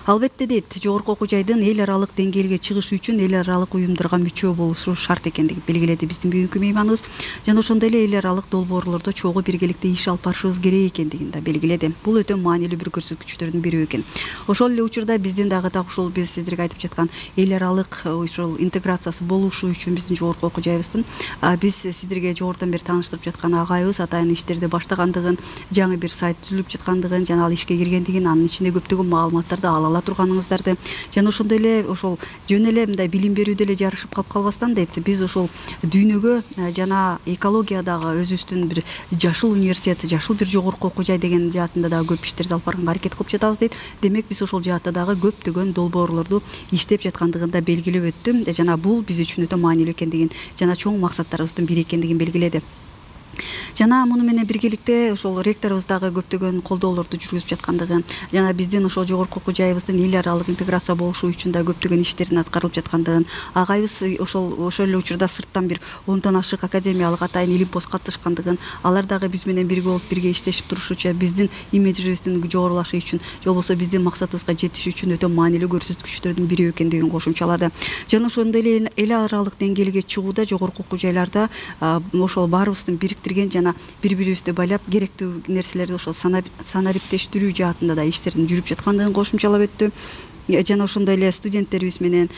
Speaker 3: Албетте дейт, жогорку окуу жайдын эл аралык деңгээлге чыгышы үчүн эл аралык уюмдарга мүчө болушу шарт экендигин белгиледи биздин бүгүнкү мейманыбыз. Жана ошондой эле эл аралык долбоорлордо чогуу биргеликте иш алып барышыбыз керек экендигин да белгиледи. Бул өтө маанилүү бир көрсөткүчтөрдүн бири экен. Ошол эле учурда биздин дагы так ушул биз сиздерге айтып жаткан эл аралык ушул интеграциясы болушу үчүн биздин жогорку окуу жайыбыздын биз сиздерге жогорудан бери тааныштырып жаткан агайыбыз атайын иштерди баштагандыгын, жаңы бир сайт түзүлүп жаткандыгын, жана ал ишке киргендигин, анын ичинде көптөгөн маалыматтарды ала ала турганыңыздарды, жана ошондой эле ошол жөн эле мындай билим берүүдө эле жарышып калып калбастан дейт, биз ошол дүйнөгө жана экологиядагы өзүбүздүн бир жашыл университет, жашыл бир жогорку окуу жай деген жаатында дагы көп иштерди алып барганга аракет кылып жатабыз дейт. Демек биз ошол жаатта дагы көптөгөн долбоорлорду иштеп жаткандыгын да белгилеп өттү. Жана бул биз үчүн өтө маанилүү экендигин, жана чоң максаттарыбыздын бири экендигин белгиледи. Жана муну менен биргеликте ошол ректорубуз дагы көптөгөн колдоолорду жүргүзүп жаткандыгын, жана биздин ошол жогорку окуу жайыбыздын эл аралык интеграция болушу үчүн да көптөгөн иштердин аткарылып жаткандыгын, агайыбыз ошол эле учурда сырттан бир 10тон ашык академиялык атайын илимпоз катышкандыгын, алар дагы биз менен бирге болуп бирге иштешип турушучу, биздин имиджибиздин жогорулашы үчүн, же болбосо биздин максатыбызга жетиш үчүн өтө маанилүү көрсөткүчтөрдүн бири экендигин кошумчалады. Жана ошондой эле эл аралык деңгээлге чыгууда жогорку окуу жайларда ошол баарыбыздын бириктирген жана бири-бирибизди байлап керектүү нерселерди ошол санариптештирүү жаатында да иштердин жүрүп жаткандыгын кошумчалап өттү. Жана ошондой эле студенттерибиз менен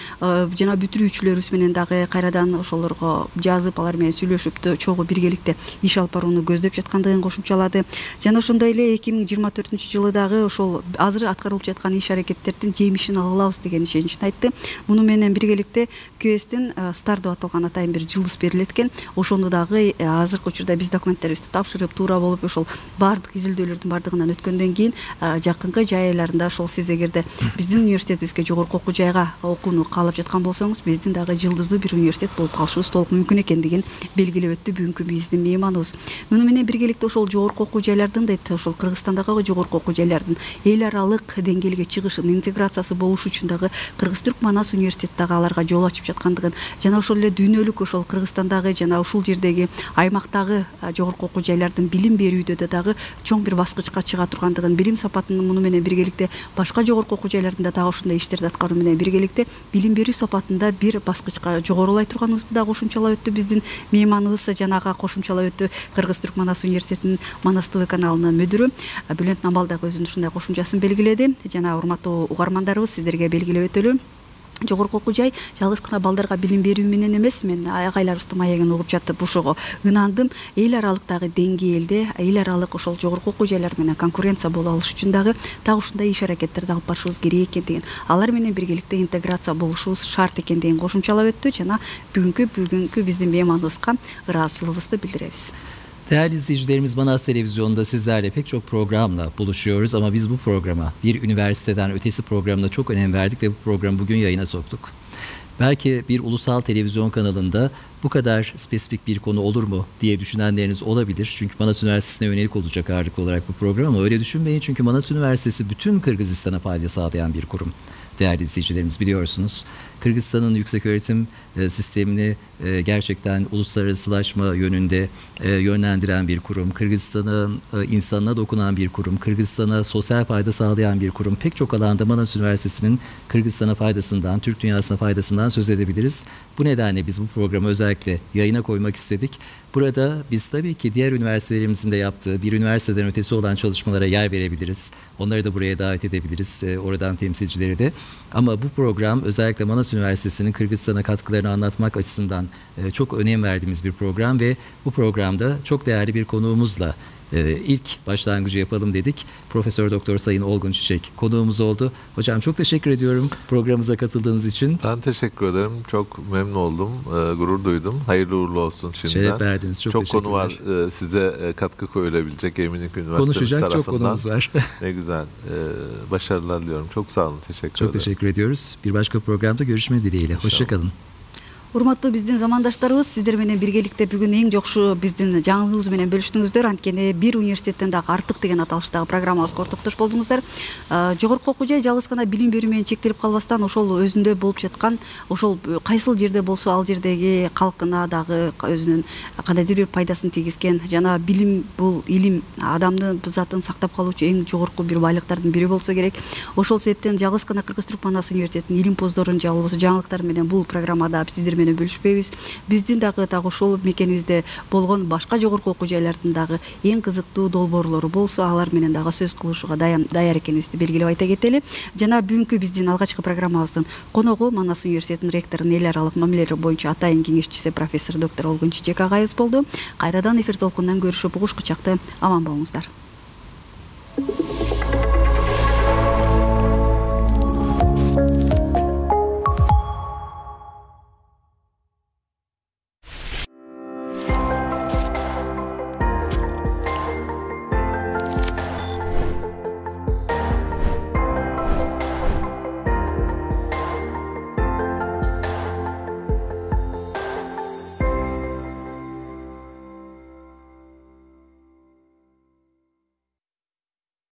Speaker 3: жана бүтүрүүчүлөрүбүз менен дагы кайрадан ошолорго жазып, алар менен сүйлөшүп чогуу биргеликте иш алып барууну көздөп жаткандыгын кошумчалады. Жана ошондой эле 2024-жылы дагы ошол азыр аткарылып жаткан иш аракеттердин жемишин ала алабыз деген ишеничин айтты. Муну менен биргеликте QS-тин Star деп аталган атайын бир жылдыз берилет экен. Ошону дагы азыркы учурда биз документтерибизди тапшырып, туура болуп ошол баардык изилдөөлөрдүн баардыгынан өткөндөн кийин жакынкы жай айларында ошол сиз эгерде биздин университетибизге жогорку окуу жайга окууну каалап жаткан болсоңуз, биздин дагы жылдыздуу бир университет болуп калышыбыз толук мүмкүн экендигин белгилеп өттү бүгүнкү биздин мейманыбыз. Муну менен биргеликте ошол жогорку окуу жайлардын дейт, ошол Кыргызстандагы жогорку окуу жайлардын эл аралык деңгээлге чыгышын, интеграциясы болушу үчүн дагы Кыргыз-Түрк Манас университет дагы аларга жол ачып жаткандыгын, жана ошол эле дүйнөлүк ошол Кыргызстандагы жана ушул жердеги аймактагы жогорку окуу жайлардын билим берүүдө дагы чоң бир баскычка чыга тургандыгын, билим сапатын муну менен биргеликте башка жогорку окуу жайларында дагы ушундай иштерди аткаруу менен биргеликте билим берүү сапатында бир баскычка жогорулай турганыбызды да кошумчалап өттү биздин мейманыбыз, жанага кошумчалап өттү Кыргыз-Түрк Манас университетинин Манас ТВ каналынын мүдүрү Бүлөнд Намбал дагы өзүнүн ушундай кошумчасын белгиледи. Жана урматтуу угармандарыбыз, сиздерге белгилеп өтөлү. Жогорку окуу жай жалгыз гана балдарга билим берүү менен эмес, мен агайларыбыздын маегин угуп жатып ушуга ынандым. Эл аралыктагы деңгээлде, эл аралык ошол жогорку окуу жайлар менен конкуренция боло алыш үчүн дагы так ушундай иш аракеттерди алып барышыбыз керек экендигин, алар менен биргеликте интеграция болушубуз шарт экендигин кошумчалап өттү. Жана бүгүнкү биздин мейманыбызга ыраазычылыгыбызды билдиребиз.
Speaker 1: Değerli izleyicilerimiz, Manas Televizyonu'nda sizlerle pek çok programla buluşuyoruz ama biz bu programa, bir üniversiteden ötesi programına çok önem verdik ve bu programı bugün yayına soktuk. Belki bir ulusal televizyon kanalında bu kadar spesifik bir konu olur mu diye düşünenleriniz olabilir. Çünkü Manas Üniversitesi'ne yönelik olacak ağırlıklı olarak bu program, ama öyle düşünmeyin. Çünkü Manas Üniversitesi bütün Kırgızistan'a fayda sağlayan bir kurum. Değerli izleyicilerimiz, biliyorsunuz Kırgızistan'ın yükseköğretim sistemini gerçekten uluslararasılaşma yönünde yönlendiren bir kurum. Kırgızistan'ın insanına dokunan bir kurum. Kırgızistan'a sosyal fayda sağlayan bir kurum. Pek çok alanda Manas Üniversitesi'nin Kırgızistan'a faydasından, Türk dünyasına faydasından söz edebiliriz. Bu nedenle biz bu programı özellikle yayına koymak istedik. Burada biz tabii ki diğer üniversitelerimizin de yaptığı bir üniversiteden ötesi olan çalışmalara yer verebiliriz. Onları da buraya davet edebiliriz, oradan temsilcileri de. Ama bu program özellikle Manas Üniversitesi'nin Kırgızistan'a katkılarını anlatmak açısından çok önem verdiğimiz bir program ve bu programda çok değerli bir konuğumuzla ilk başlangıcı yapalım dedik. Profesör Doktor Sayın Olgun Çiçek konuğumuz oldu. Hocam çok teşekkür ediyorum programımıza katıldığınız için.
Speaker 2: Ben teşekkür ederim. Çok memnun oldum. Gurur duydum. Hayırlı uğurlu olsun şimdiden.
Speaker 1: Şeref verdiniz. Çok
Speaker 2: konu var size katkı koyulabilecek eminim ki üniversitemiz
Speaker 1: konuşacak
Speaker 2: tarafından.
Speaker 1: çok konumuz var.
Speaker 2: Ne güzel. Başarılar diliyorum. Çok sağ olun. Teşekkür ederim.
Speaker 1: Çok teşekkür ediyoruz. Bir başka programda görüşme dileğiyle. Hoşçakalın.
Speaker 3: Урматтуу биздин замандаштарыбыз, сиздер менен биргеликте бүгүн эң жокшу биздин жаңылыгыбыз менен бөлүштүңүздөр. Анткени бир университеттен дагы артык деген аталыштагы программабызга ортоктош болдуңуздар. Жогорку окуу жай жалгыз гана билим берүү менен чектелип калбастан ошол өзүндө болуп жаткан, ошол кайсыл жерде болсо ал жердеги калкына дагы өзүнүн кандайдыр бир пайдасын тийгизген, жана билим бул илим адамдын затын сактап калуучу эң жогорку бир байлыктардын бири болсо керек. Ошол себептен жалгыз гана Кыргыз-Түрк Манас университетинин илим поздорун же болбосо жаңылыктар менен бул программада сиздер менен бөлүшпөйбүз. Биздин дагы ошол мекенибизде болгон башка жогорку окуу жайлардын дагы эң кызыктуу долбоорлору болсо, алар менен дагы сөз кылышууга даяр экенибизди белгилеп айта кетели. Жана бүгүнкү биздин алгачкы программабыздын коногу Манас университетинин ректору, эл аралык мамилелер боюнча атайын кеңешчиси профессор доктор Олгун Чичек агайыбыз болду. Кайрадан эфир толкунунан көрүшүп, угуш кычакты аман болуңуздар.